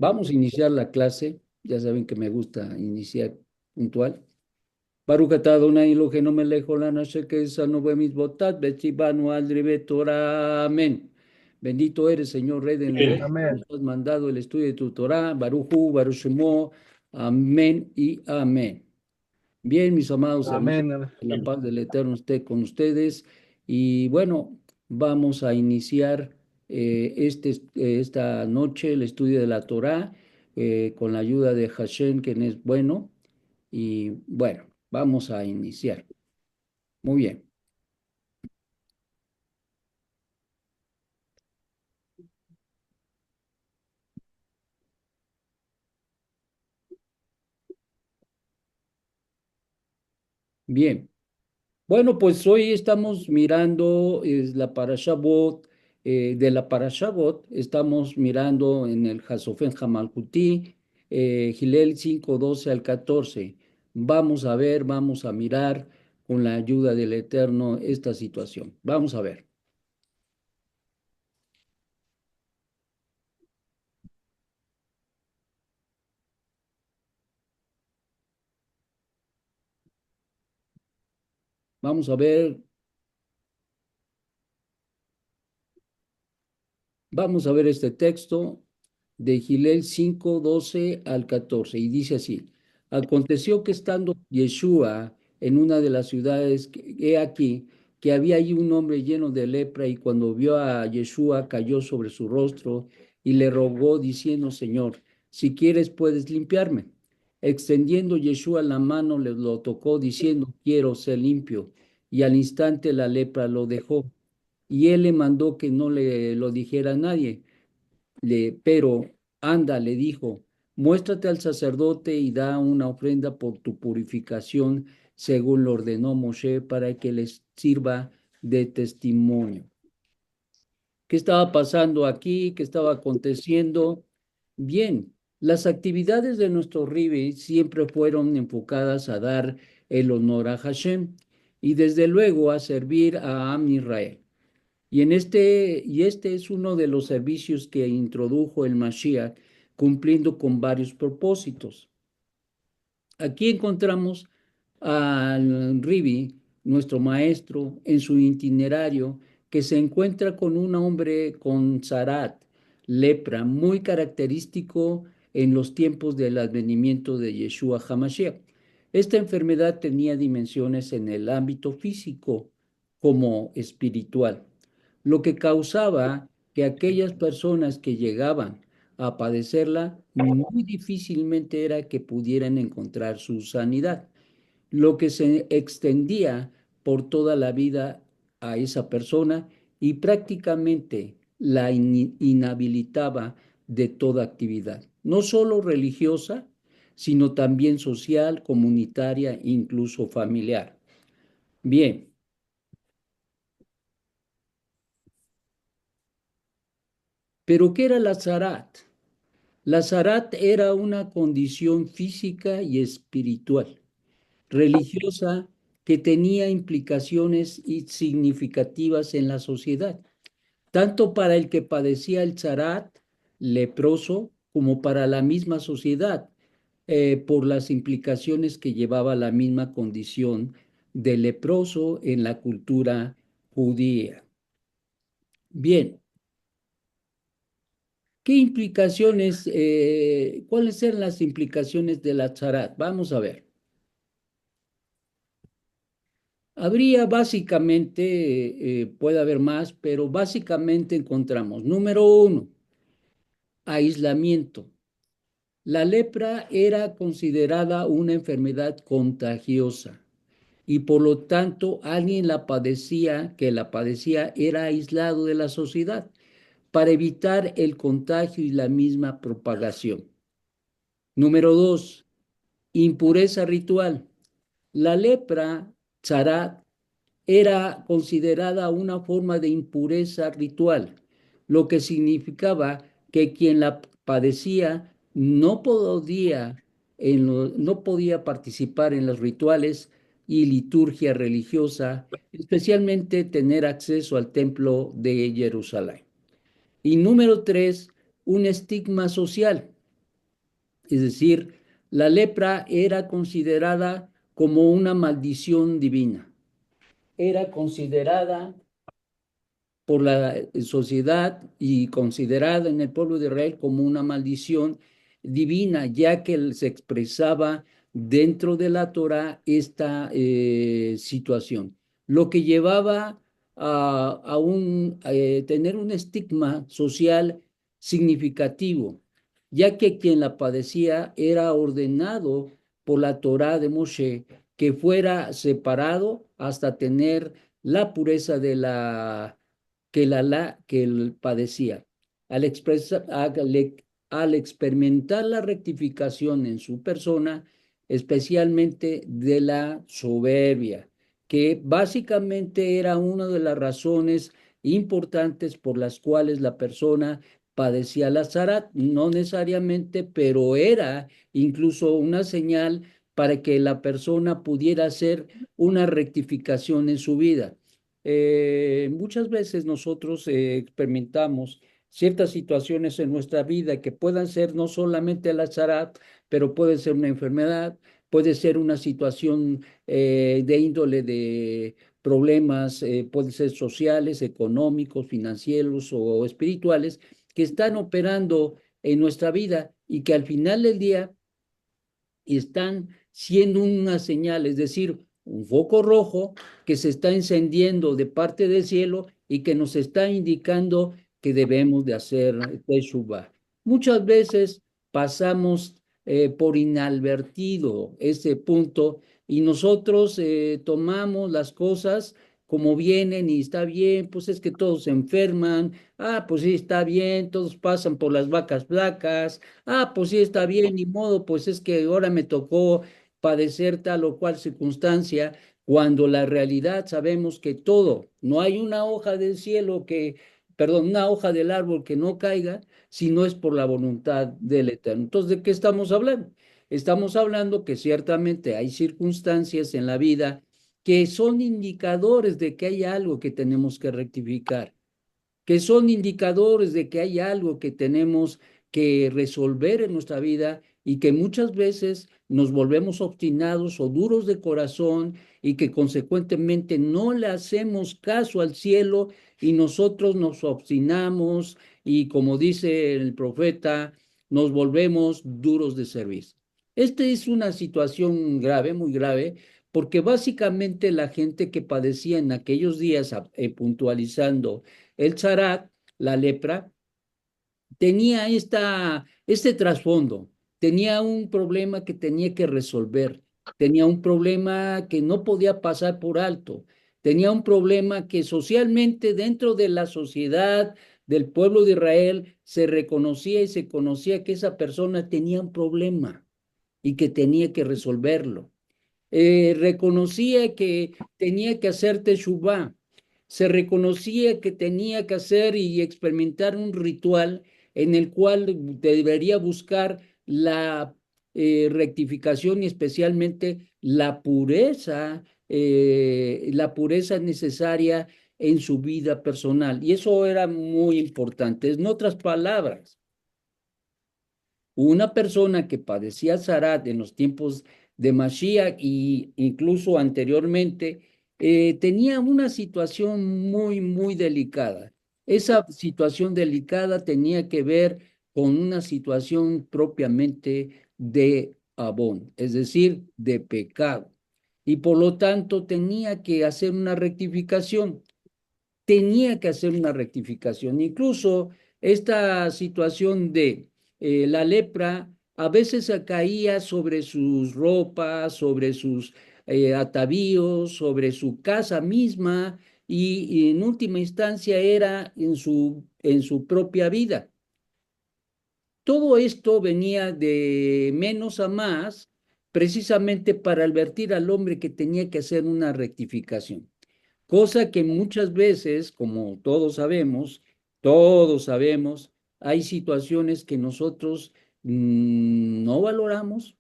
Vamos a iniciar la clase. Ya saben que me gusta iniciar puntual. Baruch atah Adonai Eloheinu melech haolam asher kezanu bemitzvotat betzivanu al divrei Torah. Amén. Bendito eres, Señor, Rey del universo. Nos Amén. has mandado el estudio de tu Torah. Baruch Hu, Baruch Shemo. Amén y amén. Bien, mis amados hermanos, Amén. que la paz del Eterno esté con ustedes. Y bueno, vamos a iniciar esta noche el estudio de la Torá con la ayuda de Hashem, quien es bueno. Y bueno, vamos a iniciar. Muy bien. Bien. Bueno, pues hoy estamos mirando la Parashá Bot, de la Parashá Bot, estamos mirando en el Hasofen Hamalkuti, Gilel 5:12 al 14. Vamos a ver, vamos a mirar con la ayuda del Eterno esta situación. Vamos a ver, vamos a ver, vamos a ver este texto de Gilel 5:12 al 14 y dice así: Aconteció que estando Yeshua en una de las ciudades, he aquí, que había allí un hombre lleno de lepra, y cuando vio a Yeshua cayó sobre su rostro y le rogó diciendo: Señor, si quieres puedes limpiarme. Extendiendo Yeshua la mano, le lo tocó diciendo: quiero ser limpio. Y al instante la lepra lo dejó. Y él le mandó que no le lo dijera a nadie. Pero anda, le dijo, muéstrate al sacerdote y da una ofrenda por tu purificación, según lo ordenó Moshe, para que les sirva de testimonio. ¿Qué estaba pasando aquí? ¿Qué estaba aconteciendo? Bien, las actividades de nuestro Ribe siempre fueron enfocadas a dar el honor a Hashem y desde luego a servir a Am Israel. Y este es uno de los servicios que introdujo el Mashiach, cumpliendo con varios propósitos. Aquí encontramos al Ribi, nuestro maestro, en su itinerario, que se encuentra con un hombre con zarat, lepra, muy característico en los tiempos del advenimiento de Yeshua HaMashiach. Esta enfermedad tenía dimensiones en el ámbito físico como espiritual, lo que causaba que aquellas personas que llegaban a padecerla, muy difícilmente era que pudieran encontrar su sanidad, lo que se extendía por toda la vida a esa persona y prácticamente la inhabilitaba de toda actividad, no solo religiosa, sino también social, comunitaria, incluso familiar. Bien, pero ¿qué era la zarat? La zarat era una condición física y espiritual, religiosa, que tenía implicaciones significativas en la sociedad, tanto para el que padecía el zarat leproso como para la misma sociedad, por las implicaciones que llevaba la misma condición de leproso en la cultura judía. Bien, ¿qué implicaciones, cuáles eran las implicaciones de la zarat? Vamos a ver. Habría básicamente, puede haber más, pero básicamente encontramos, número uno, aislamiento. La lepra era considerada una enfermedad contagiosa y por lo tanto alguien que la padecía era aislado de la sociedad para evitar el contagio y la misma propagación. Número dos, impureza ritual. La lepra, tzarat, era considerada una forma de impureza ritual, lo que significaba que quien la padecía no podía participar en los rituales y liturgia religiosa, especialmente tener acceso al templo de Jerusalén. Y número tres, un estigma social. Es decir, la lepra era considerada como una maldición divina. Era considerada por la sociedad y considerada en el pueblo de Israel como una maldición divina, ya que se expresaba dentro de la Torá esta situación, lo que llevaba tener un estigma social significativo, ya que quien la padecía era ordenado por la Torá de Moshe que fuera separado hasta tener la pureza de que él padecía. Al, al experimentar la rectificación en su persona, especialmente de la soberbia, que básicamente era una de las razones importantes por las cuales la persona padecía la zarat, no necesariamente, pero era incluso una señal para que la persona pudiera hacer una rectificación en su vida. Muchas veces nosotros experimentamos ciertas situaciones en nuestra vida que puedan ser no solamente la charat, pero puede ser una enfermedad, puede ser una situación de índole de problemas, puede ser sociales, económicos, financieros o espirituales, que están operando en nuestra vida y que al final del día están siendo una señal, es decir, un foco rojo que se está encendiendo de parte del cielo y que nos está indicando que debemos de hacer Teshuvah. Muchas veces pasamos por inadvertido ese punto y nosotros tomamos las cosas como vienen y está bien, pues es que todos se enferman, pues sí, está bien, todos pasan por las vacas flacas, pues sí, está bien, ni modo, pues es que ahora me tocó padecer tal o cual circunstancia, cuando la realidad sabemos que todo, no hay una hoja del cielo que, perdón, una hoja del árbol que no caiga, si no es por la voluntad del Eterno. Entonces, ¿de qué estamos hablando? Estamos hablando que ciertamente hay circunstancias en la vida que son indicadores de que hay algo que tenemos que rectificar, que son indicadores de que hay algo que tenemos que resolver en nuestra vida y que muchas veces nos volvemos obstinados o duros de corazón y que consecuentemente no le hacemos caso al cielo y nosotros nos obstinamos y como dice el profeta, nos volvemos duros de servicio. Esta es una situación grave, muy grave, porque básicamente la gente que padecía en aquellos días, puntualizando, el charat, la lepra, tenía este trasfondo, tenía un problema que tenía que resolver, tenía un problema que no podía pasar por alto, tenía un problema que socialmente dentro de la sociedad del pueblo de Israel se reconocía y se conocía que esa persona tenía un problema y que tenía que resolverlo. Reconocía que tenía que hacer teshuvá, se reconocía que tenía que hacer y experimentar un ritual en el cual debería buscar la rectificación y especialmente la pureza necesaria en su vida personal. Y eso era muy importante. En otras palabras, una persona que padecía Zarat en los tiempos de Mashiach y incluso anteriormente, tenía una situación muy, muy delicada. Esa situación delicada tenía que ver con una situación propiamente de abón, es decir, de pecado. Y por lo tanto tenía que hacer una rectificación, tenía que hacer una rectificación. Incluso esta situación de la lepra a veces caía sobre sus ropas, sobre sus atavíos, sobre su casa misma y en última instancia era en su propia vida. Todo esto venía de menos a más precisamente para advertir al hombre que tenía que hacer una rectificación. Cosa que muchas veces, como todos sabemos, hay situaciones que nosotros no valoramos,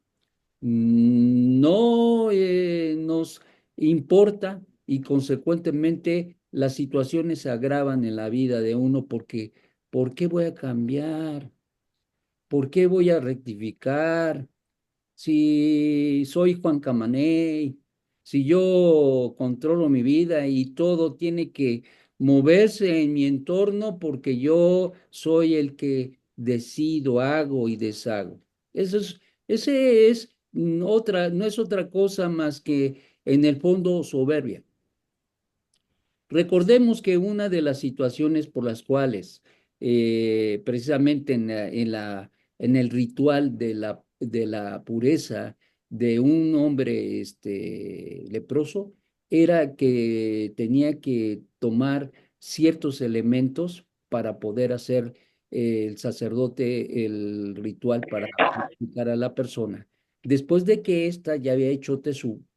no nos importa y consecuentemente las situaciones se agravan en la vida de uno porque ¿por qué voy a cambiar? ¿por qué voy a rectificar? Si soy Juan Camaney, si yo controlo mi vida y todo tiene que moverse en mi entorno porque yo soy el que decido, hago y deshago. Eso es, ese es otra, no es otra cosa más que en el fondo soberbia. Recordemos que una de las situaciones por las cuales precisamente en el ritual de la pureza de un hombre leproso era que tenía que tomar ciertos elementos para poder hacer el sacerdote el ritual para purificar a la persona. Después de que ésta ya había hecho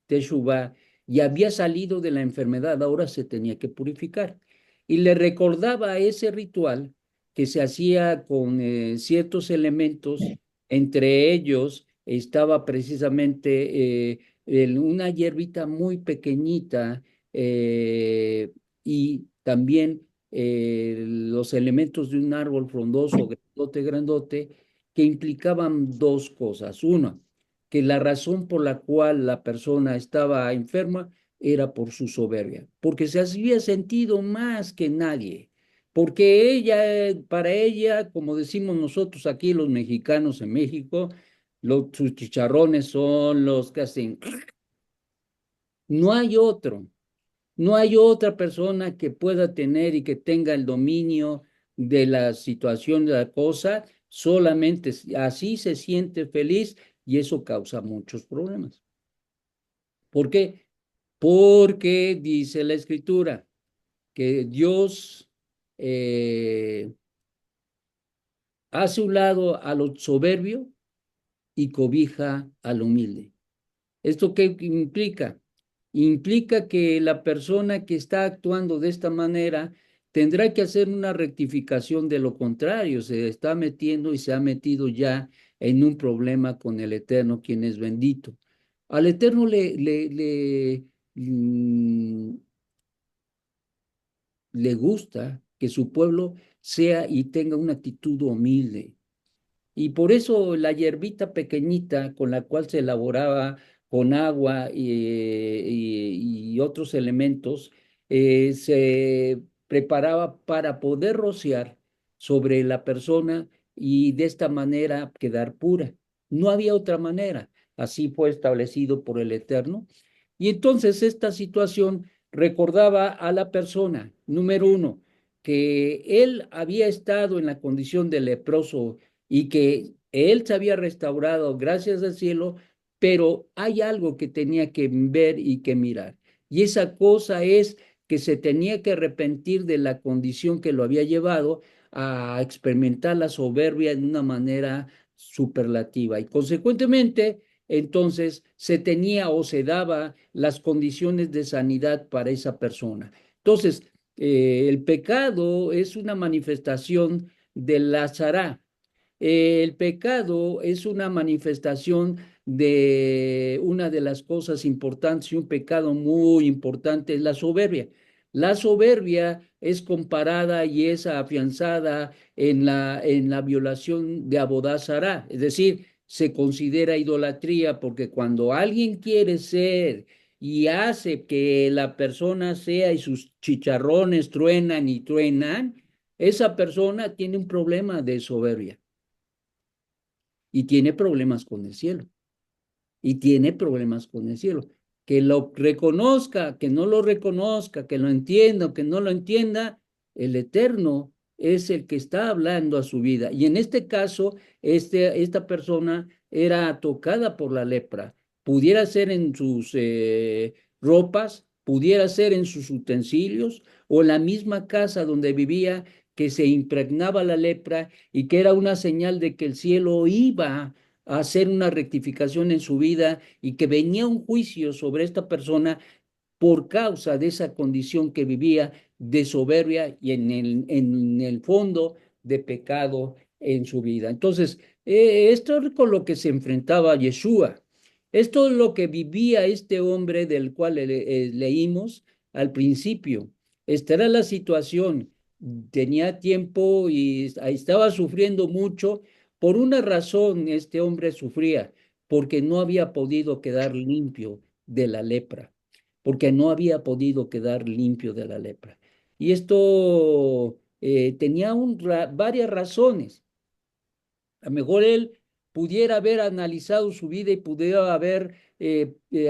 teshuvá y había salido de la enfermedad, ahora se tenía que purificar. Y le recordaba ese ritual que se hacía con ciertos elementos, entre ellos estaba precisamente una hierbita muy pequeñita eh, y también los elementos de un árbol frondoso, grandote, grandote, que implicaban dos cosas. Una, que la razón por la cual la persona estaba enferma era por su soberbia, porque se había sentido más que nadie, porque ella, para ella, como decimos nosotros aquí los mexicanos en México, sus chicharrones son los que hacen, no hay otro, no hay otra persona que pueda tener y que tenga el dominio de la situación de la cosa, solamente así se siente feliz y eso causa muchos problemas. ¿Por qué? Porque dice la escritura que Dios hace un lado a lo soberbio y cobija al humilde. ¿Esto qué implica? Implica que la persona que está actuando de esta manera tendrá que hacer una rectificación de lo contrario, se está metiendo y se ha metido ya en un problema con el Eterno, quien es bendito. Al Eterno le gusta que su pueblo sea y tenga una actitud humilde. Y por eso la hierbita pequeñita con la cual se elaboraba con agua y otros elementos, se preparaba para poder rociar sobre la persona y de esta manera quedar pura. No había otra manera. Así fue establecido por el Eterno. Y entonces esta situación recordaba a la persona, número uno, que él había estado en la condición de leproso y que él se había restaurado gracias al cielo, pero hay algo que tenía que ver y que mirar. Y esa cosa es que se tenía que arrepentir de la condición que lo había llevado a experimentar la soberbia en una manera superlativa. Y consecuentemente, entonces se tenía o se daba las condiciones de sanidad para esa persona. Entonces, el pecado es una manifestación de la Sará. El pecado es una manifestación de una de las cosas importantes y un pecado muy importante es la soberbia. La soberbia es comparada y es afianzada en la violación de Abodá-Zará, es decir, se considera idolatría porque cuando alguien quiere ser y hace que la persona sea y sus chicharrones truenan y truenan, esa persona tiene un problema de soberbia y tiene problemas con el cielo. Y tiene problemas con el cielo. Que lo reconozca, que no lo reconozca, que lo entienda o que no lo entienda, el Eterno es el que está hablando a su vida. Y en este caso, esta persona era tocada por la lepra. Pudiera ser en sus ropas, pudiera ser en sus utensilios o en la misma casa donde vivía que se impregnaba la lepra y que era una señal de que el cielo iba a hacer una rectificación en su vida y que venía un juicio sobre esta persona por causa de esa condición que vivía de soberbia y en el fondo de pecado en su vida. Entonces, esto es con lo que se enfrentaba Yeshua. Esto es lo que vivía este hombre del cual leímos al principio. Esta era la situación. Tenía tiempo y estaba sufriendo mucho Por una razón este hombre sufría, porque no había podido quedar limpio de la lepra, porque no había podido quedar limpio de la lepra. Y esto tenía varias razones. A lo mejor él pudiera haber analizado su vida y pudiera haber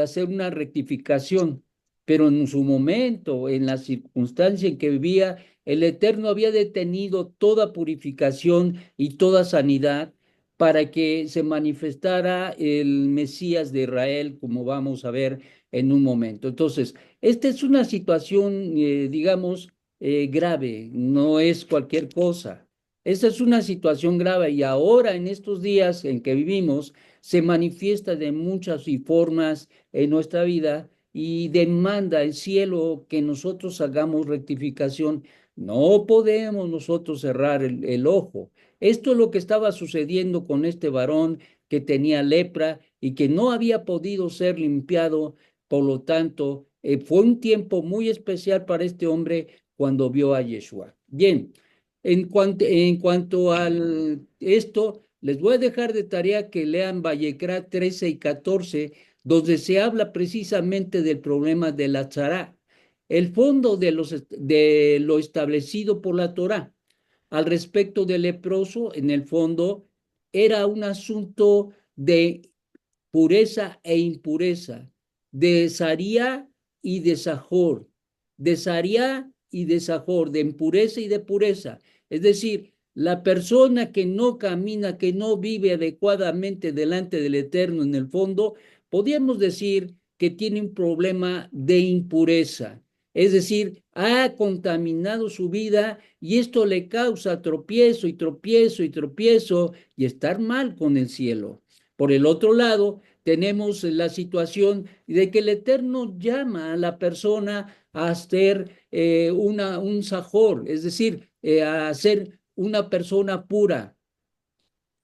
hacer una rectificación, pero en su momento, en la circunstancia en que vivía, el Eterno había detenido toda purificación y toda sanidad para que se manifestara el Mesías de Israel, como vamos a ver en un momento. Entonces, esta es una situación, digamos, grave, no es cualquier cosa. Esta es una situación grave y ahora en estos días en que vivimos se manifiesta de muchas y formas en nuestra vida y demanda el cielo que nosotros hagamos rectificación. No podemos nosotros cerrar el ojo. Esto es lo que estaba sucediendo con este varón que tenía lepra y que no había podido ser limpiado. Por lo tanto, fue un tiempo muy especial para este hombre cuando vio a Yeshua. Bien. En cuanto a esto, les voy a dejar de tarea que lean Vallecra 13 y 14, donde se habla precisamente del problema de la tzara, el fondo de lo establecido por la Torá. Al respecto del leproso, en el fondo, era un asunto de pureza e impureza, de Saría y de Sajor, de Saría y de Sajor, de impureza y de pureza. Es decir, la persona que no camina, que no vive adecuadamente delante del Eterno en el fondo, podríamos decir que tiene un problema de impureza. Es decir, ha contaminado su vida y esto le causa tropiezo y tropiezo y tropiezo y estar mal con el cielo. Por el otro lado, tenemos la situación de que el Eterno llama a la persona a ser un sajor, es decir, a ser una persona pura.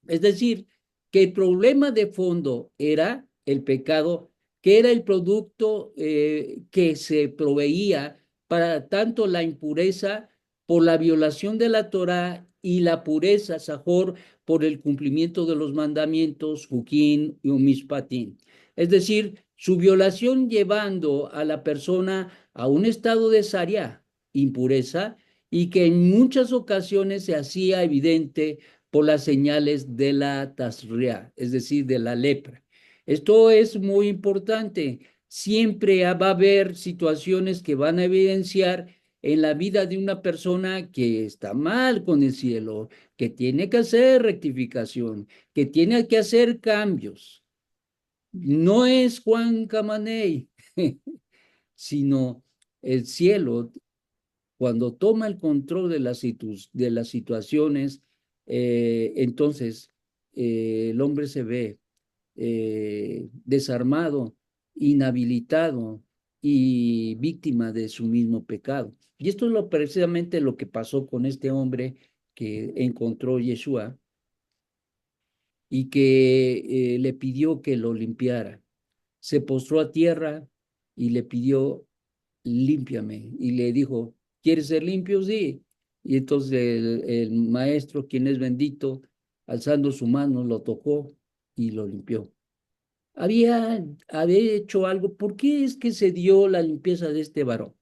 Es decir, que el problema de fondo era el pecado, que era el producto que se proveía para tanto la impureza por la violación de la Torá y la pureza, Sajor, por el cumplimiento de los mandamientos, Juquín y Mishpatín. Es decir, su violación llevando a la persona a un estado de saria, impureza, y que en muchas ocasiones se hacía evidente por las señales de la tasria, es decir, de la lepra. Esto es muy importante. Siempre va a haber situaciones que van a evidenciar en la vida de una persona que está mal con el cielo, que tiene que hacer rectificación, que tiene que hacer cambios. No es Juan Camaney, sino el cielo cuando toma el control de las situaciones, entonces el hombre se ve desarmado, inhabilitado y víctima de su mismo pecado. Y esto es precisamente lo que pasó con este hombre que encontró Yeshua y que le pidió que lo limpiara. Se postró a tierra y le pidió límpiame. Y le dijo, ¿quieres ser limpio? Sí. Y entonces el maestro, quien es bendito, alzando su mano, lo tocó y lo limpió. Había hecho algo. ¿Por qué es que se dio la limpieza de este varón?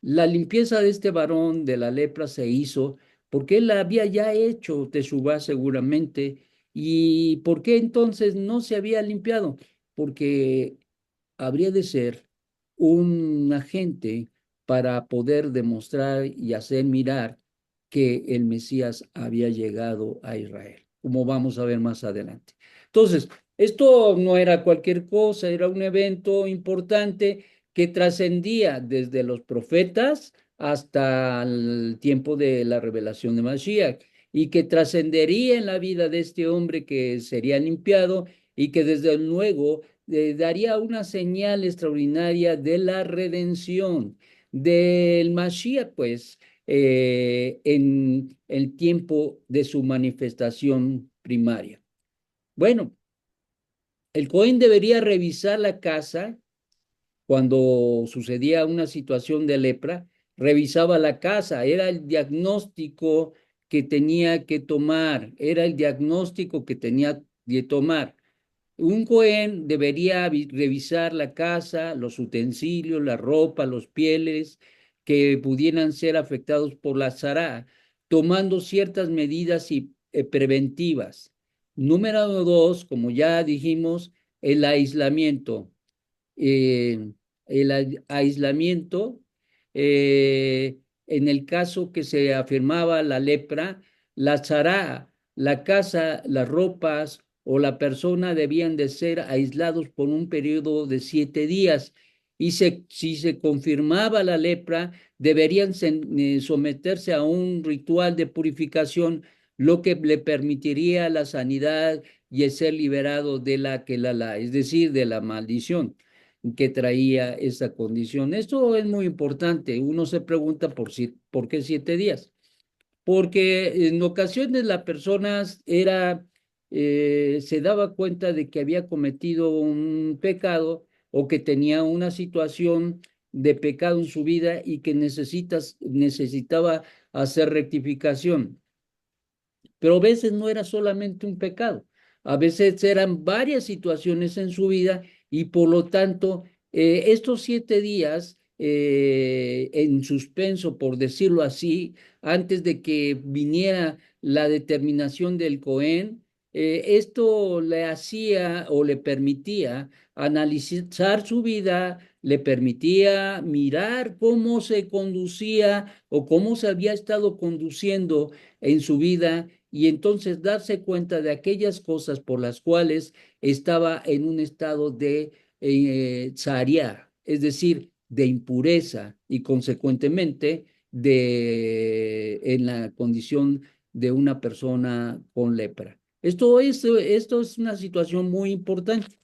La limpieza de este varón de la lepra se hizo porque él había ya hecho teshuvá seguramente. ¿Y por qué entonces no se había limpiado? Porque habría de ser un agente para poder demostrar y hacer mirar que el Mesías había llegado a Israel, como vamos a ver más adelante. Entonces, esto no era cualquier cosa, era un evento importante que trascendía desde los profetas hasta el tiempo de la revelación de Mashiach y que trascendería en la vida de este hombre que sería limpiado y que desde luego daría una señal extraordinaria de la redención del Mashiach, pues, en el tiempo de su manifestación primaria. Bueno, el Cohen debería revisar la casa cuando sucedía una situación de lepra, revisaba la casa, era el diagnóstico que tenía que tomar, era el diagnóstico que tenía que tomar. Un Cohen debería revisar la casa, los utensilios, la ropa, los pieles que pudieran ser afectados por la Sará, tomando ciertas medidas preventivas. Número dos, como ya dijimos, el aislamiento. eh, Aislamiento, en el caso que se afirmaba la lepra, la tzara, la casa, las ropas o la persona debían de ser aislados por un periodo de 7 días. Y si se confirmaba la lepra, deberían someterse a un ritual de purificación, lo que le permitiría la sanidad y el ser liberado de la quelala, es decir, de la maldición que traía esa condición. Esto es muy importante. Uno se pregunta por qué 7 días. Porque en ocasiones la persona se daba cuenta de que había cometido un pecado o que tenía una situación de pecado en su vida y que necesitaba hacer rectificación. Pero a veces no era solamente un pecado, a veces eran varias situaciones en su vida y por lo tanto estos 7 días en suspenso, por decirlo así, antes de que viniera la determinación del Cohen, esto le hacía o le permitía analizar su vida, le permitía mirar cómo se conducía o cómo se había estado conduciendo en su vida y entonces darse cuenta de aquellas cosas por las cuales estaba en un estado de tzariá, es decir, de impureza y consecuentemente en la condición de una persona con lepra. Esto es una situación muy importante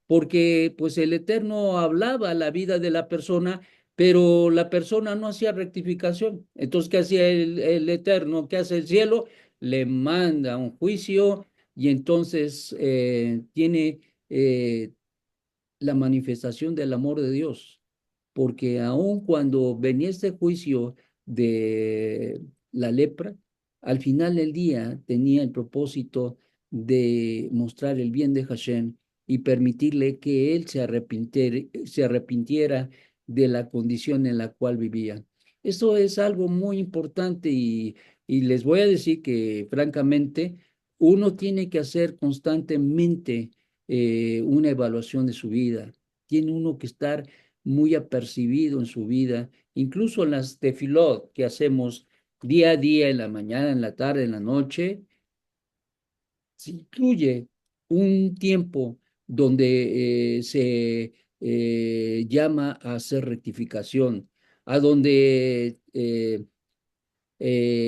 porque pues el Eterno hablaba la vida de la persona, pero la persona no hacía rectificación. Entonces, ¿qué hacía el Eterno? ¿Qué hace el cielo? Le manda un juicio y entonces tiene la manifestación del amor de Dios, porque aun cuando venía este juicio de la lepra, al final del día tenía el propósito de mostrar el bien de Hashem y permitirle que él se arrepintiera de la condición en la cual vivía. Eso es algo muy importante y les voy a decir que francamente uno tiene que hacer constantemente una evaluación de su vida. Tiene uno que estar muy apercibido en su vida, incluso en las tefilot que hacemos día a día, en la mañana, en la tarde, en la noche, se incluye un tiempo donde se llama a hacer rectificación, a donde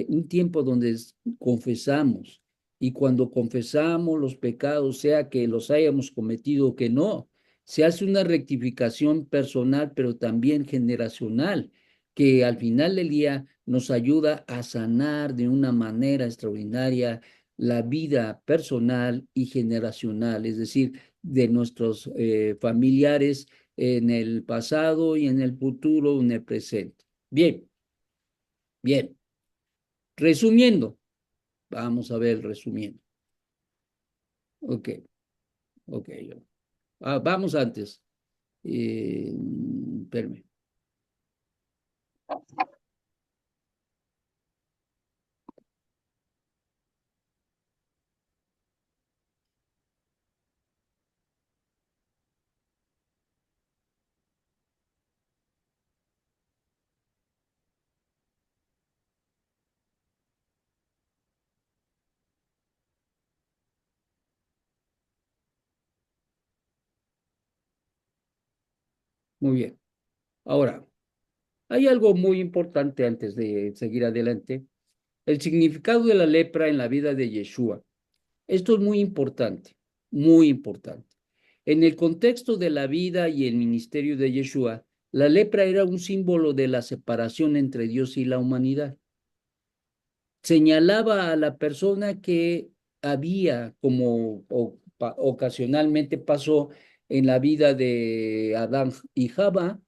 un tiempo donde confesamos y cuando confesamos los pecados, sea que los hayamos cometido o que no, se hace una rectificación personal, pero también generacional, que al final del día nos ayuda a sanar de una manera extraordinaria la vida personal y generacional, es decir, de nuestros familiares en el pasado y en el futuro, en el presente. Bien, bien. Resumiendo, vamos a ver, resumiendo. Ok, ok. Vamos antes. Espérame. Muy bien. Ahora, hay algo muy importante antes de seguir adelante. El significado de la lepra en la vida de Yeshua. Esto es muy importante, muy importante. En el contexto de la vida y el ministerio de Yeshua, la lepra era un símbolo de la separación entre Dios y la humanidad. Señalaba a la persona que había, como ocasionalmente pasó en la vida de Adán y Java,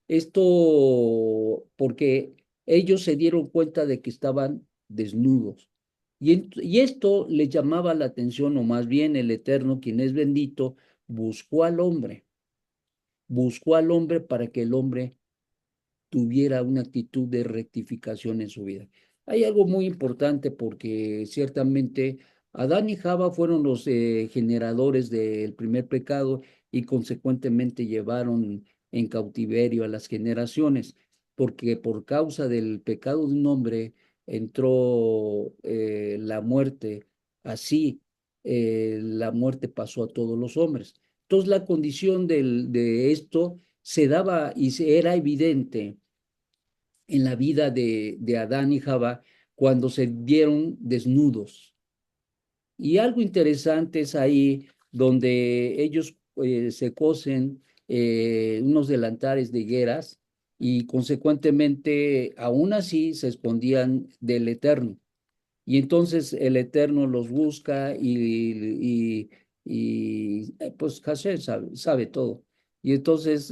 esto porque ellos se dieron cuenta de que estaban desnudos. Y esto le llamaba la atención, o más bien el Eterno, quien es bendito, buscó al hombre, buscó al hombre para que el hombre tuviera una actitud de rectificación en su vida. Hay algo muy importante porque ciertamente Adán y Java fueron los generadores del primer pecado y consecuentemente llevaron en cautiverio a las generaciones, porque por causa del pecado de un hombre entró la muerte, así la muerte pasó a todos los hombres. Entonces la condición de esto se daba y era evidente en la vida de Adán y Java cuando se vieron desnudos. Y algo interesante es ahí donde ellos se cosen unos delantares de higueras y consecuentemente aún así se escondían del Eterno. Y entonces el Eterno los busca pues Hashem sabe todo. Y entonces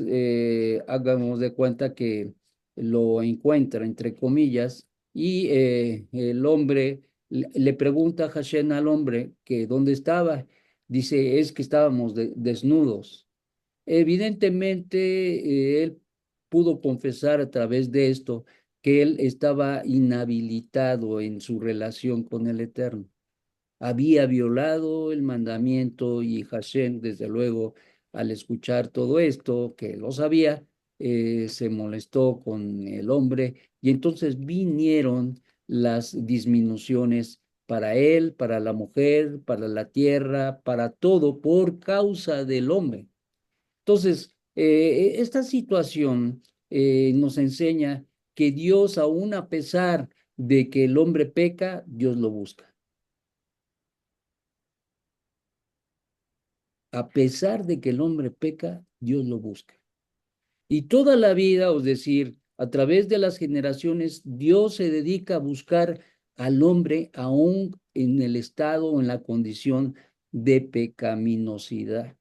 hagamos de cuenta que lo encuentra, entre comillas, y el hombre le pregunta a Hashem al hombre que dónde estaba. Dice, es que estábamos desnudos. Evidentemente, él pudo confesar a través de esto que él estaba inhabilitado en su relación con el Eterno. Había violado el mandamiento y Hashem, desde luego, al escuchar todo esto, que lo sabía, se molestó con el hombre y entonces vinieron las disminuciones para él, para la mujer, para la tierra, para todo, por causa del hombre. Entonces, esta situación nos enseña que Dios, aun a pesar de que el hombre peca, Dios lo busca. A pesar de que el hombre peca, Dios lo busca. Y toda la vida, es decir, a través de las generaciones, Dios se dedica a buscar al hombre aún en el estado o en la condición de pecaminosidad.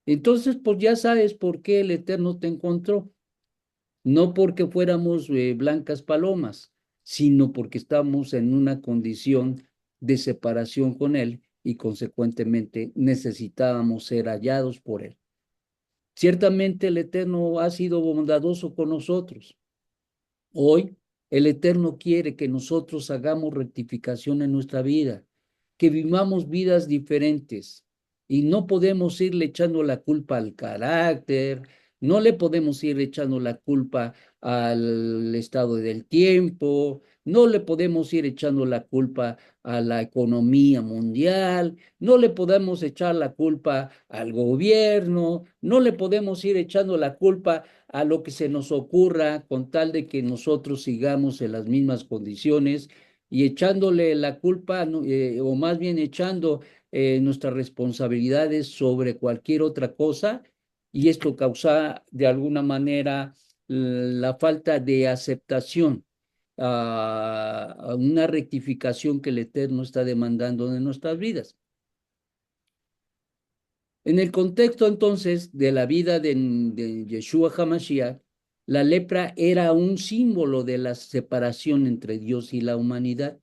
Entonces, pues ya sabes por qué el Eterno te encontró. No porque fuéramos blancas palomas, sino porque estamos en una condición de separación con Él y consecuentemente necesitábamos ser hallados por Él. Ciertamente el Eterno ha sido bondadoso con nosotros. Hoy el Eterno quiere que nosotros hagamos rectificación en nuestra vida, que vivamos vidas diferentes y no podemos irle echando la culpa al carácter, no le podemos ir echando la culpa al estado del tiempo, no le podemos ir echando la culpa a la economía mundial, no le podemos echar la culpa al gobierno, no le podemos ir echando la culpa a lo que se nos ocurra con tal de que nosotros sigamos en las mismas condiciones y echándole la culpa, ¿no? O más bien echando nuestras responsabilidades sobre cualquier otra cosa, y esto causa de alguna manera la falta de aceptación a una rectificación que el Eterno está demandando de nuestras vidas. En el contexto entonces de la vida de Yeshua HaMashiach, la lepra era un símbolo de la separación entre Dios y la humanidad.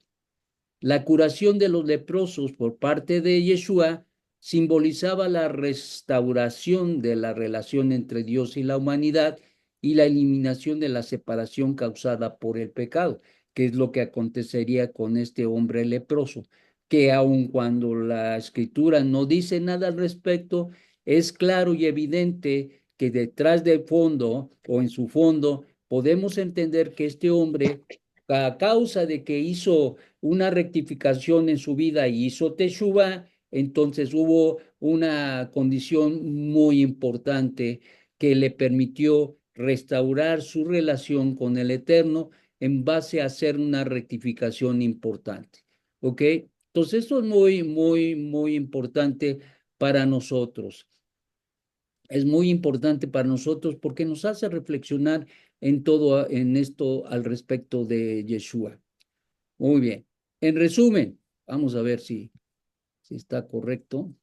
La curación de los leprosos por parte de Yeshua simbolizaba la restauración de la relación entre Dios y la humanidad y la eliminación de la separación causada por el pecado, que es lo que acontecería con este hombre leproso, que aun cuando la escritura no dice nada al respecto, es claro y evidente que detrás del fondo o en su fondo podemos entender que este hombre, a causa de que hizo una rectificación en su vida y hizo teshuva, entonces hubo una condición muy importante que le permitió restaurar su relación con el Eterno en base a hacer una rectificación importante. ¿Ok? Entonces eso es muy, muy, muy importante para nosotros. Es muy importante para nosotros porque nos hace reflexionar en todo, en esto al respecto de Yeshua. Muy bien. En resumen, vamos a ver si está correcto.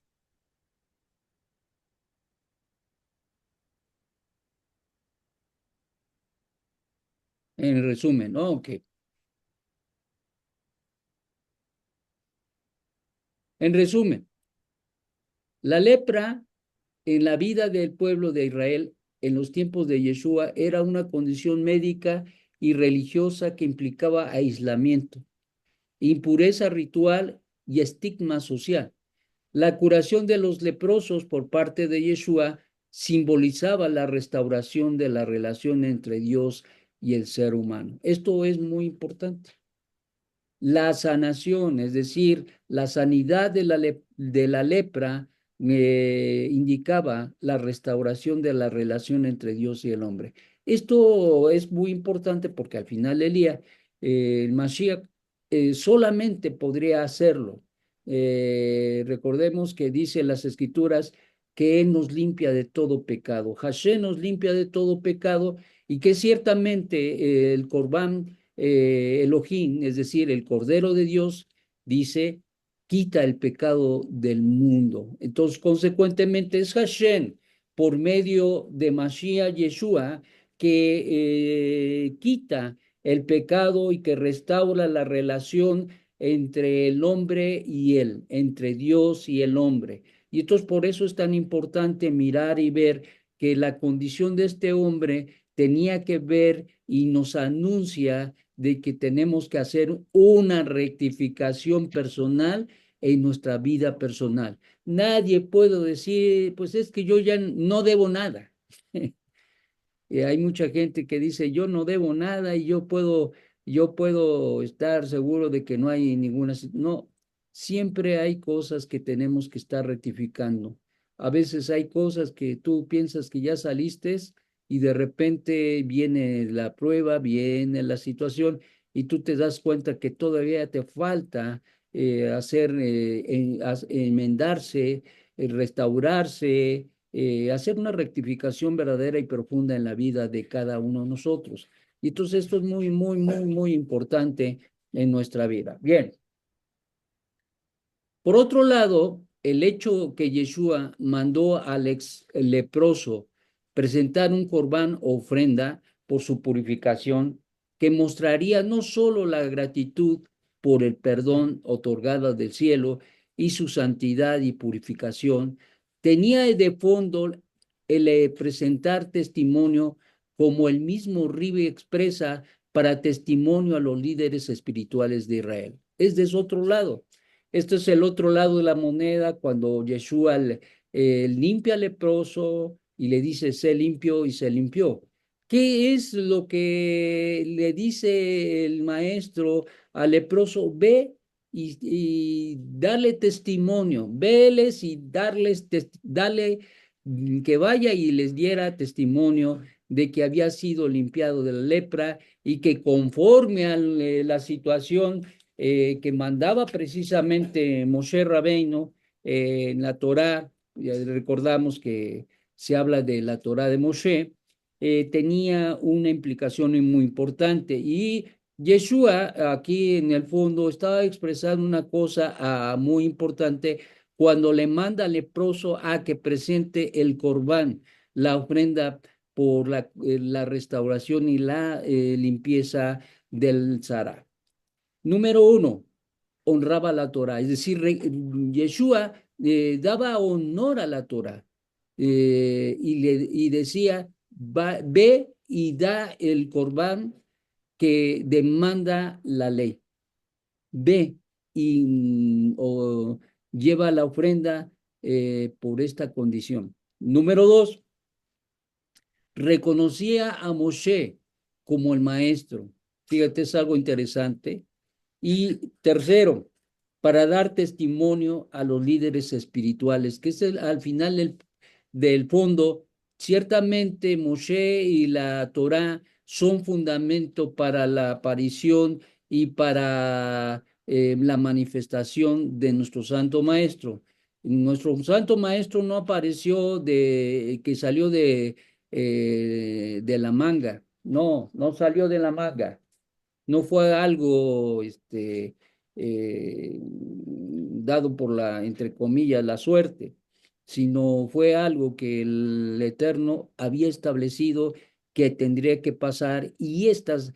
En resumen, ¿no? Ok. En resumen, la lepra en la vida del pueblo de Israel en los tiempos de Yeshua era una condición médica y religiosa que implicaba aislamiento, impureza ritual y estigma social. La curación de los leprosos por parte de Yeshua simbolizaba la restauración de la relación entre Dios y el ser humano. Esto es muy importante. La sanación, es decir, la sanidad de la lepra, indicaba la restauración de la relación entre Dios y el hombre. Esto es muy importante porque al final del día, el Mashiach solamente podría hacerlo. Recordemos que dice las Escrituras que Él nos limpia de todo pecado. Hashem nos limpia de todo pecado y que ciertamente el Corbán Elohim, es decir, el Cordero de Dios, dice, quita el pecado del mundo. Entonces, consecuentemente, es Hashem, por medio de Mashiach Yeshua, que quita el pecado y que restaura la relación entre el hombre y él, entre Dios y el hombre. Y entonces por eso es tan importante mirar y ver que la condición de este hombre tenía que ver y nos anuncia de que tenemos que hacer una rectificación personal en nuestra vida personal. Nadie puede decir, pues es que yo ya no debo nada. Hay mucha gente que dice, yo no debo nada y yo puedo estar seguro de que no hay ninguna. No, siempre hay cosas que tenemos que estar rectificando. A veces hay cosas que tú piensas que ya saliste y de repente viene la prueba, viene la situación y tú te das cuenta que todavía te falta enmendarse, restaurarse, hacer una rectificación verdadera y profunda en la vida de cada uno de nosotros. Y entonces esto es muy, muy, muy, muy importante en nuestra vida. Bien. Por otro lado, el hecho que Yeshua mandó al ex leproso presentar un corbán o ofrenda por su purificación, que mostraría no solo la gratitud por el perdón otorgado del cielo y su santidad y purificación, tenía de fondo el presentar testimonio como el mismo Ribe expresa para testimonio a los líderes espirituales de Israel. Es de ese otro lado. Esto es el otro lado de la moneda cuando Yeshua limpia al leproso y le dice, sé limpio y se limpió. ¿Qué es lo que le dice el maestro al leproso? Ve y dale testimonio, veles y dale que vaya y les diera testimonio de que había sido limpiado de la lepra y que conforme a la situación que mandaba precisamente Moshe Rabbeinu en la Torá, ya recordamos que se habla de la Torá de Moshe, tenía una implicación muy importante y Yeshua aquí en el fondo estaba expresando una cosa muy importante cuando le manda al leproso a que presente el corbán, la ofrenda por la restauración y la limpieza del Zara. Número uno, honraba la Torah, es decir, Yeshua daba honor a la Torah y decía, ve y da el corbán que demanda la ley, ve y lleva la ofrenda por esta condición. Número dos, reconocía a Moshe como el maestro. Fíjate, es algo interesante. Y tercero, para dar testimonio a los líderes espirituales, que es al final del fondo, ciertamente Moshe y la Torá son fundamento para la aparición y para la manifestación de nuestro Santo Maestro. Nuestro Santo Maestro no apareció que salió de la manga, no salió de la manga, no fue algo dado por entre comillas, la suerte, sino fue algo que el Eterno había establecido que tendría que pasar y estas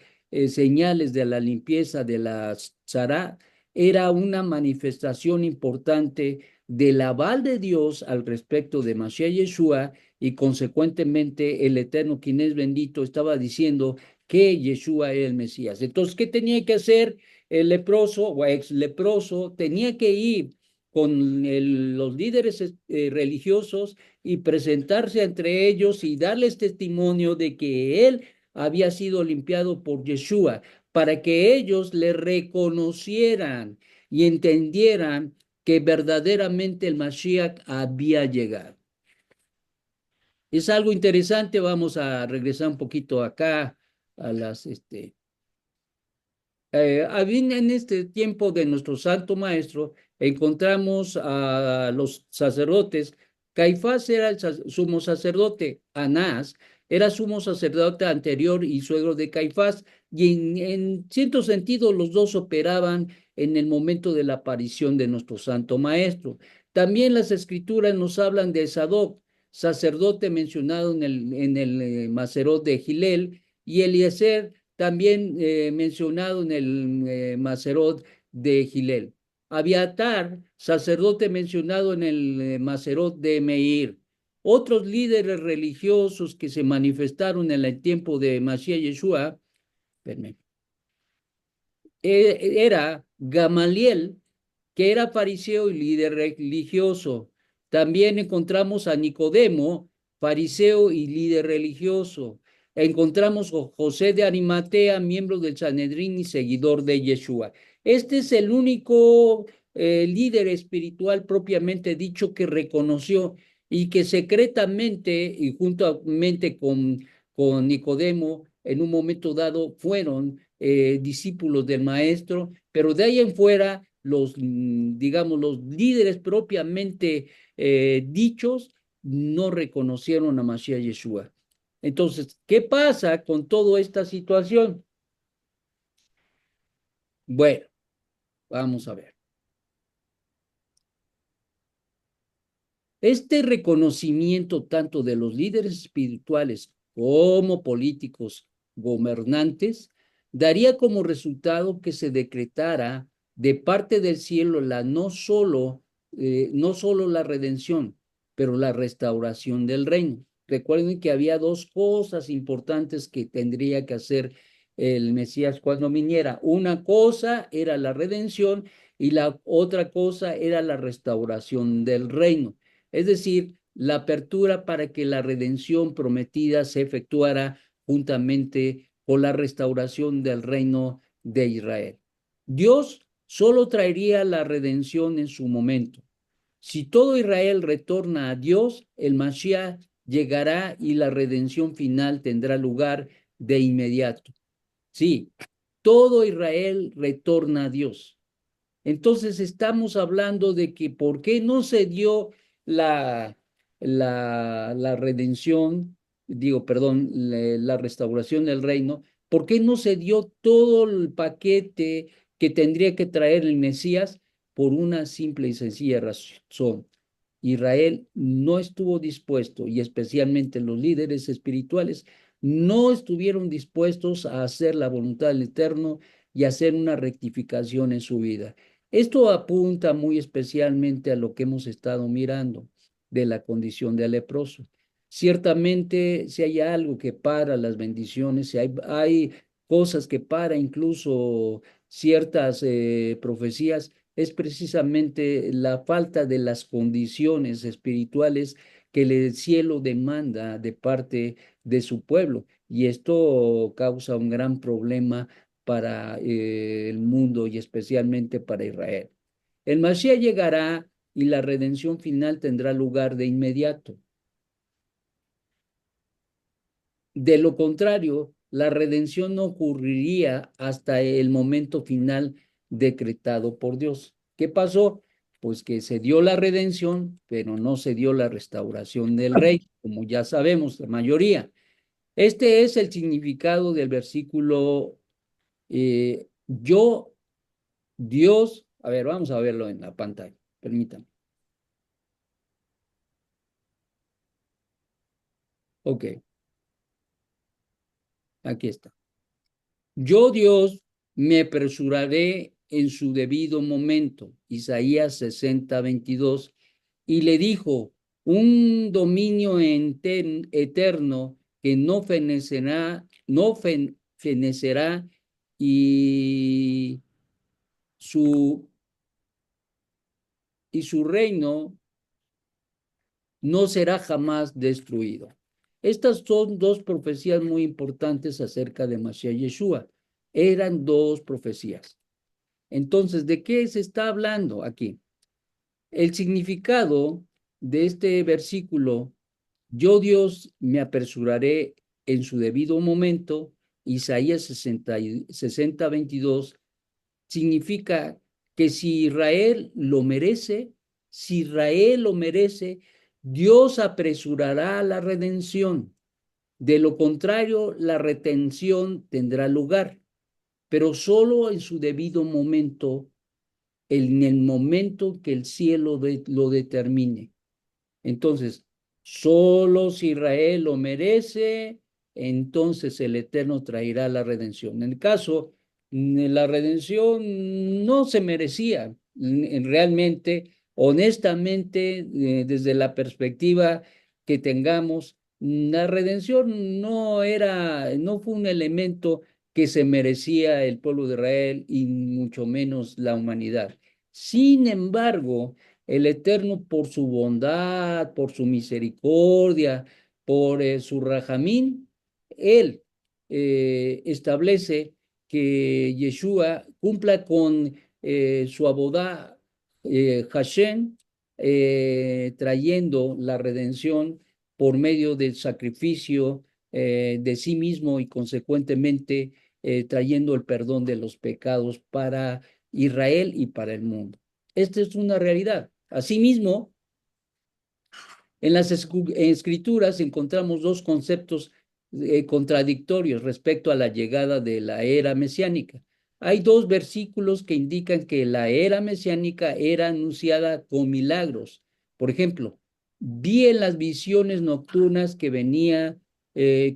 señales de la limpieza de la Tzara era una manifestación importante del aval de Dios al respecto de Mashiach Yeshua y consecuentemente el Eterno, quien es bendito, estaba diciendo que Yeshua era el Mesías. Entonces, ¿qué tenía que hacer el leproso o ex leproso? Tenía que ir con los líderes religiosos y presentarse entre ellos y darles testimonio de que él había sido limpiado por Yeshua, para que ellos le reconocieran y entendieran que verdaderamente el Mashiach había llegado. Es algo interesante, vamos a regresar un poquito acá a las, en este tiempo de nuestro Santo Maestro, encontramos a los sacerdotes. Caifás era el sumo sacerdote, Anás era sumo sacerdote anterior y suegro de Caifás, y en cierto sentido los dos operaban en el momento de la aparición de nuestro Santo Maestro. También las escrituras nos hablan de Sadoc, sacerdote mencionado en el Macerot de Gilel, y Eliezer, también mencionado en el Macerot de Gilel. Abiatar, sacerdote mencionado en el Macerot de Meir. Otros líderes religiosos que se manifestaron en el tiempo de Mashiach Yeshua, era Gamaliel, que era fariseo y líder religioso. También encontramos a Nicodemo, fariseo y líder religioso. Encontramos a José de Arimatea, miembro del Sanedrín y seguidor de Yeshua. Este es el único líder espiritual propiamente dicho que reconoció y que secretamente y juntamente con Nicodemo en un momento dado fueron discípulos del maestro, pero de ahí en fuera digamos, los líderes propiamente dichos no reconocieron a Mashiach Yeshua. Entonces, ¿qué pasa con toda esta situación? Bueno, vamos a ver. Este reconocimiento tanto de los líderes espirituales como políticos gobernantes daría como resultado que se decretara de parte del cielo no solo la redención, pero la restauración del reino. Recuerden que había dos cosas importantes que tendría que hacer el Mesías cuando viniera. Una cosa era la redención y la otra cosa era la restauración del reino, es decir, la apertura para que la redención prometida se efectuara juntamente con la restauración del reino de Israel. Dios solo traería la redención en su momento. Si todo Israel retorna a Dios, el Mashiach llegará y la redención final tendrá lugar de inmediato. Sí, todo Israel retorna a Dios. Entonces estamos hablando de que por qué no se dio la, la redención, digo, perdón, la restauración del reino, por qué no se dio todo el paquete que tendría que traer el Mesías por una simple y sencilla razón. Israel no estuvo dispuesto, y especialmente los líderes espirituales, no estuvieron dispuestos a hacer la voluntad del Eterno y hacer una rectificación en su vida. Esto apunta muy especialmente a lo que hemos estado mirando de la condición de leproso. Ciertamente, si hay algo que para las bendiciones, si hay cosas que para incluso ciertas profecías, es precisamente la falta de las condiciones espirituales que el cielo demanda de parte de su pueblo. Y esto causa un gran problema para el mundo y especialmente para Israel. El Mashiach llegará y la redención final tendrá lugar de inmediato. De lo contrario, la redención no ocurriría hasta el momento final decretado por Dios. ¿Qué pasó? Pues que se dio la redención, pero no se dio la restauración del rey, como ya sabemos, la mayoría. Este es el significado del versículo yo Dios, a ver, vamos a verlo en la pantalla, permítanme. Ok, aquí está. Yo, Dios, me apresuraré en su debido momento. Isaías 60:22. Y le dijo, un dominio eterno que no fenecerá, fenecerá y su, y su reino no será jamás destruido. Estas son dos profecías muy importantes acerca de Mashiach Yeshua. Eran dos profecías. Entonces, ¿de qué se está hablando aquí? El significado de este versículo, yo Dios me apresuraré en su debido momento, Isaías 60:22, significa que si Israel lo merece, si Israel lo merece, Dios apresurará la redención. De lo contrario, la retención tendrá lugar, pero solo en su debido momento, en el momento que el cielo lo determine. Entonces, solo si Israel lo merece, entonces el Eterno traerá la redención. En el caso, la redención no se merecía realmente, honestamente, desde la perspectiva que tengamos, la redención no fue un elemento que se merecía el pueblo de Israel y mucho menos la humanidad. Sin embargo, el Eterno, por su bondad, por su misericordia, por su rajamín, Él establece que Yeshua cumpla con su abodá Hashem, trayendo la redención por medio del sacrificio de sí mismo y consecuentemente trayendo el perdón de los pecados para Israel y para el mundo. Esta es una realidad. Asimismo, en las escrituras encontramos dos conceptos contradictorios respecto a la llegada de la era mesiánica. Hay dos versículos que indican que la era mesiánica era anunciada con milagros. Por ejemplo, vi en las visiones nocturnas que venía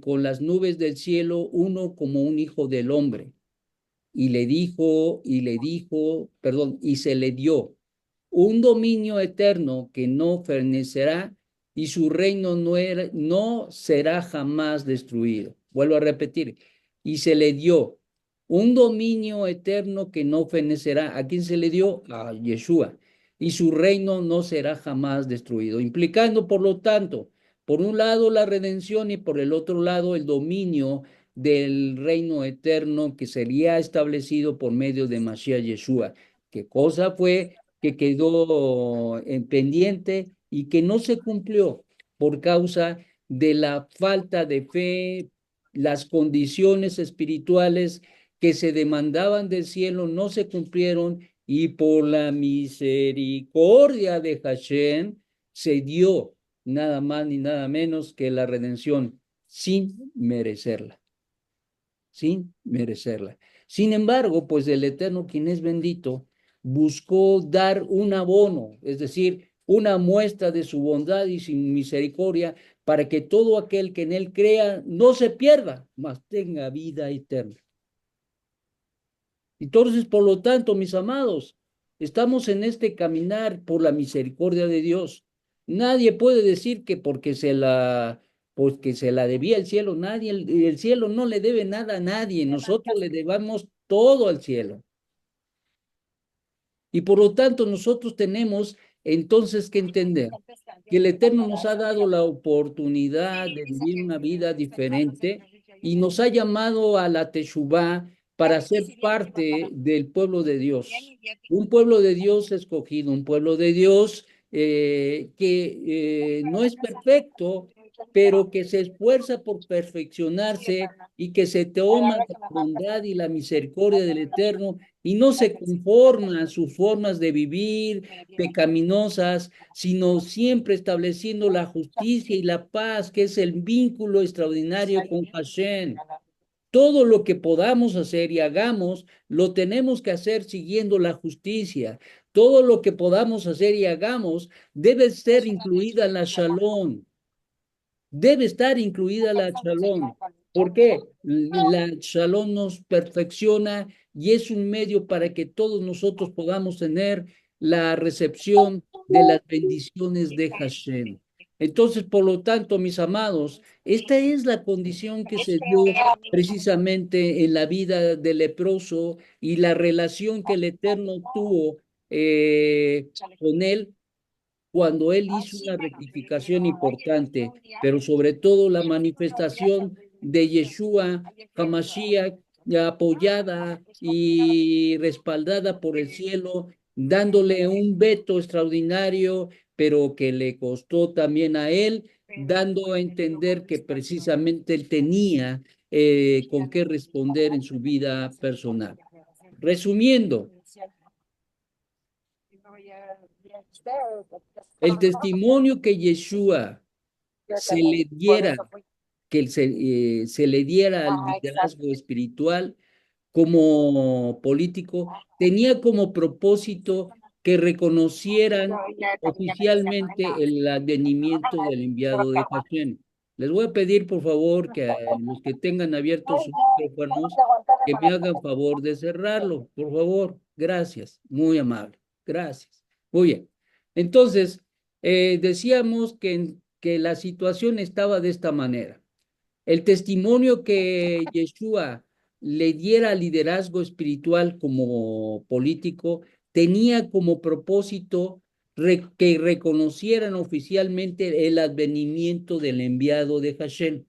con las nubes del cielo uno como un hijo del hombre perdón, y se le dio un dominio eterno que no fenecerá y su reino no será jamás destruido. Vuelvo a repetir, y se le dio un dominio eterno que no fenecerá. ¿A quién se le dio? A Yeshua. Y su reino no será jamás destruido, implicando, por lo tanto, por un lado la redención y por el otro lado el dominio del reino eterno que sería establecido por medio de Mashiach Yeshua. ¿Qué cosa fue que quedó en pendiente y que no se cumplió por causa de la falta de fe? Las condiciones espirituales que se demandaban del cielo no se cumplieron y por la misericordia de Hashem se dio nada más ni nada menos que la redención sin merecerla, sin merecerla. Sin embargo, pues el Eterno, quien es bendito, buscó dar un abono, es decir, una muestra de su bondad y su misericordia para que todo aquel que en él crea no se pierda, mas tenga vida eterna. Entonces, por lo tanto, mis amados, estamos en este caminar por la misericordia de Dios. Nadie puede decir que porque se la debía el cielo, nadie, el cielo no le debe nada a nadie, nosotros le debamos todo al cielo. Y por lo tanto, nosotros tenemos entonces que entender que el Eterno nos ha dado la oportunidad de vivir una vida diferente y nos ha llamado a la Teshuvá para ser parte del pueblo de Dios. Un pueblo de Dios escogido, un pueblo de Dios que no es perfecto, pero que se esfuerza por perfeccionarse y que se toma la bondad y la misericordia del Eterno y no se conforma a sus formas de vivir pecaminosas, sino siempre estableciendo la justicia y la paz, que es el vínculo extraordinario con Hashem. Todo lo que podamos hacer y hagamos, lo tenemos que hacer siguiendo la justicia. Todo lo que podamos hacer y hagamos debe ser incluida la shalom. Debe estar incluida la shalom. ¿Por qué? La Shalom nos perfecciona y es un medio para que todos nosotros podamos tener la recepción de las bendiciones de Hashem. Entonces, por lo tanto, mis amados, esta es la condición que se dio precisamente en la vida del leproso y la relación que el Eterno tuvo eh, con él cuando él hizo una rectificación importante, pero sobre todo la manifestación de Yeshua Hamashiach, apoyada y respaldada por el cielo, dándole un veto extraordinario, pero que le costó también a él, dando a entender que precisamente él tenía con qué responder en su vida personal. Resumiendo, el testimonio que Yeshua se le diera, se le diera al liderazgo espiritual como político, tenía como propósito que reconocieran oficialmente el advenimiento del enviado de Hashem. Les voy a pedir, por favor, que a los que tengan abiertos sus micrófonos, que me hagan favor de cerrarlo, por favor. Gracias, muy amable. Gracias. Muy bien. Entonces, decíamos que la situación estaba de esta manera. El testimonio que Yeshua le diera liderazgo espiritual como político tenía como propósito que reconocieran oficialmente el advenimiento del enviado de Hashem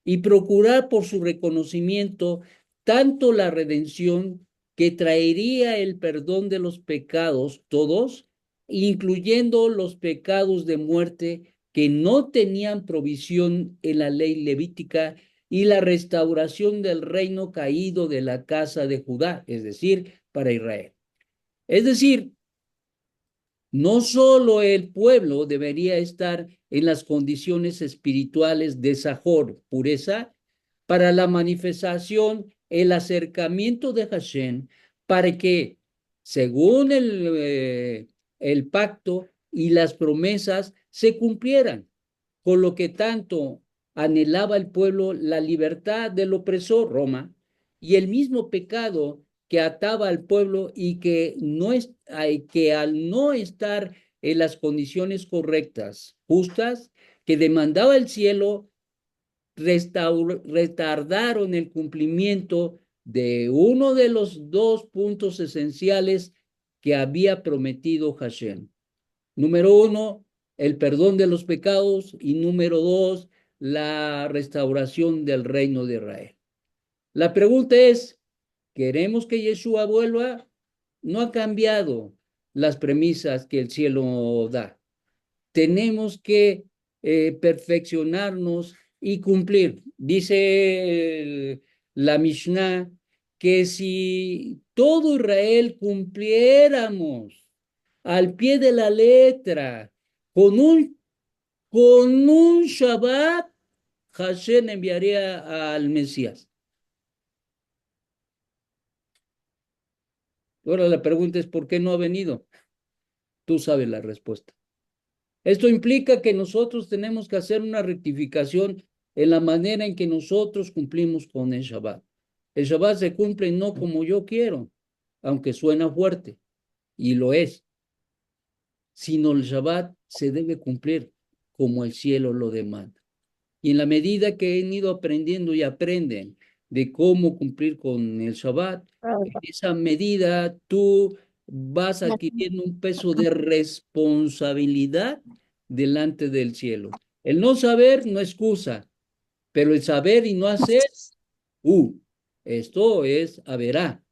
y procurar por su reconocimiento tanto la redención que traería el perdón de los pecados, todos, incluyendo los pecados de muerte que no tenían provisión en la ley levítica y la restauración del reino caído de la casa de Judá, es decir, para Israel. Es decir, no solo el pueblo debería estar en las condiciones espirituales de Sajor, pureza, para la manifestación, el acercamiento de Hashem, para que, según el pacto y las promesas, se cumplieran, con lo que tanto anhelaba el pueblo la libertad del opresor, Roma, y el mismo pecado que ataba al pueblo y que, no es, que al no estar en las condiciones correctas, justas, que demandaba el cielo, retardaron el cumplimiento de uno de los dos puntos esenciales que había prometido Hashem. Número uno, el perdón de los pecados y número dos, la restauración del reino de Israel. La pregunta es, ¿queremos que Yeshua vuelva? No ha cambiado las premisas que el cielo da. Tenemos que perfeccionarnos y cumplir. Dice la Mishnah que si todo Israel cumpliéramos al pie de la letra, con un Shabbat, Hashem enviaría al Mesías. Ahora la pregunta es, ¿por qué no ha venido? Tú sabes la respuesta. Esto implica que nosotros tenemos que hacer una rectificación en la manera en que nosotros cumplimos con el Shabbat. El Shabbat se cumple no como yo quiero, aunque suena fuerte, y lo es, sino el Shabbat se debe cumplir como el cielo lo demanda. Y en la medida que han ido aprendiendo y aprenden de cómo cumplir con el Shabbat, en esa medida tú vas adquiriendo un peso de responsabilidad delante del cielo. El no saber no excusa, pero el saber y no hacer, uh, esto es haberá.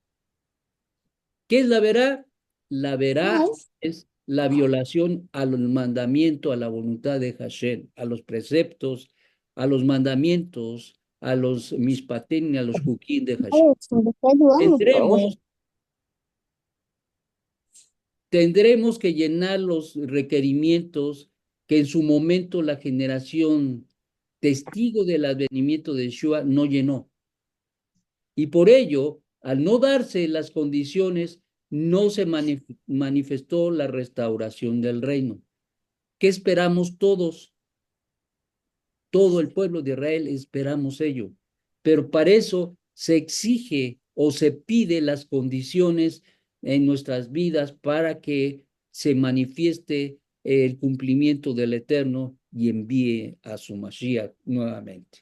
¿Qué es la verá? La verá es la violación al mandamiento, a la voluntad de Hashem, a los preceptos, a los mandamientos, a los mispatim, a los juquín de Hashem. Tendremos, tendremos que llenar los requerimientos que en su momento la generación testigo del advenimiento de Yeshua no llenó. Y por ello, al no darse las condiciones, no se manifestó la restauración del reino. ¿Qué esperamos todos? Todo el pueblo de Israel esperamos ello. pero para eso se exige o se pide las condiciones en nuestras vidas para que se manifieste el cumplimiento del Eterno y envíe a su Mashiach nuevamente.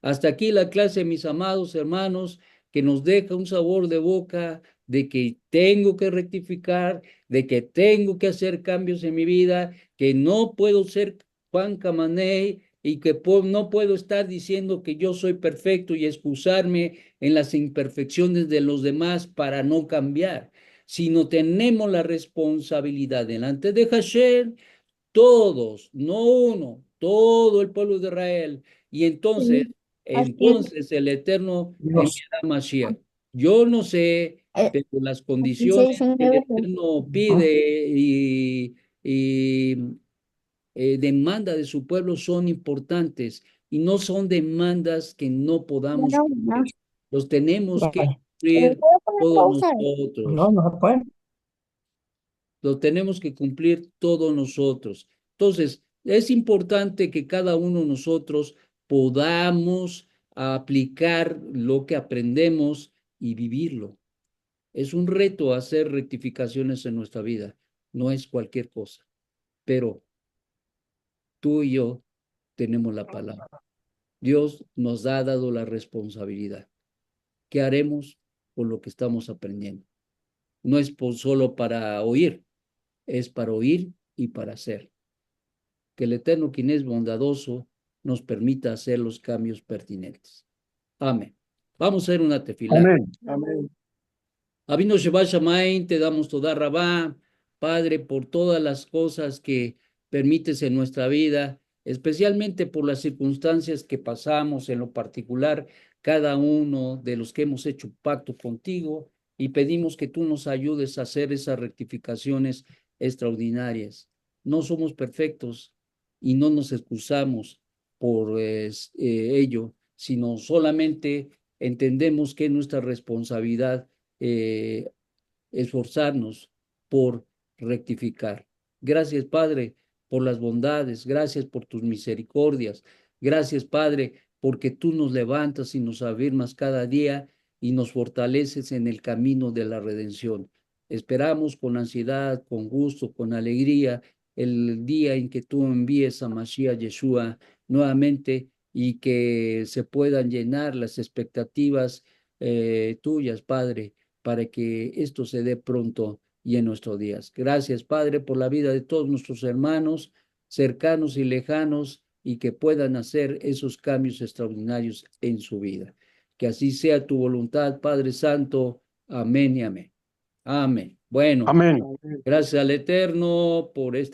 Hasta aquí la clase, mis amados hermanos, que nos deja un sabor de boca de que tengo que rectificar, de que tengo que hacer cambios en mi vida, que no puedo ser Juan Camaney y que no puedo estar diciendo que yo soy perfecto y excusarme en las imperfecciones de los demás para no cambiar, sino tenemos la responsabilidad delante de Hashem, todos, no uno, todo el pueblo de Israel. Y entonces, Sí, así es. entonces el Eterno Dios. enviará a Mashiach. Yo no sé, pero las Aquí se condiciones dice en que el hebreo. Eterno Ajá. pide y demanda de su pueblo son importantes y no son demandas que no podamos Bueno, no, cumplir. Los tenemos que vale. cumplir Voy a poner todos pausa. No, nosotros. no se puede. Lo tenemos que cumplir todos nosotros. Entonces, es importante que cada uno de nosotros podamos aplicar lo que aprendemos y vivirlo. Es un reto hacer rectificaciones en nuestra vida, no es cualquier cosa, pero tú y yo tenemos la palabra. Dios nos ha dado la responsabilidad. ¿Qué haremos con lo que estamos aprendiendo? No es solo para oír, es para oír y para hacer. Que el Eterno, quien es bondadoso, nos permita hacer los cambios pertinentes. Amén. Vamos a hacer una tefilá. Amén. Amén. Abino Sheba Shamain, te damos toda Rabá, Padre, por todas las cosas que permites en nuestra vida, especialmente por las circunstancias que pasamos en lo particular, cada uno de los que hemos hecho pacto contigo, y pedimos que tú nos ayudes a hacer esas rectificaciones extraordinarias. No somos perfectos y no nos excusamos por ello, sino solamente entendemos que es nuestra responsabilidad eh, esforzarnos por rectificar. Gracias, Padre, por las bondades, gracias por tus misericordias, gracias, Padre, porque tú nos levantas y nos afirmas cada día y nos fortaleces en el camino de la redención. Esperamos con ansiedad, con gusto, con alegría el día en que tú envíes a Mashiach Yeshua nuevamente y que se puedan llenar las expectativas tuyas, Padre, para que esto se dé pronto y en nuestros días. Gracias, Padre, por la vida de todos nuestros hermanos, cercanos y lejanos, y que puedan hacer esos cambios extraordinarios en su vida. Que así sea tu voluntad, Padre Santo. Amén y amén. Amén. Bueno, Amén. gracias al Eterno por esta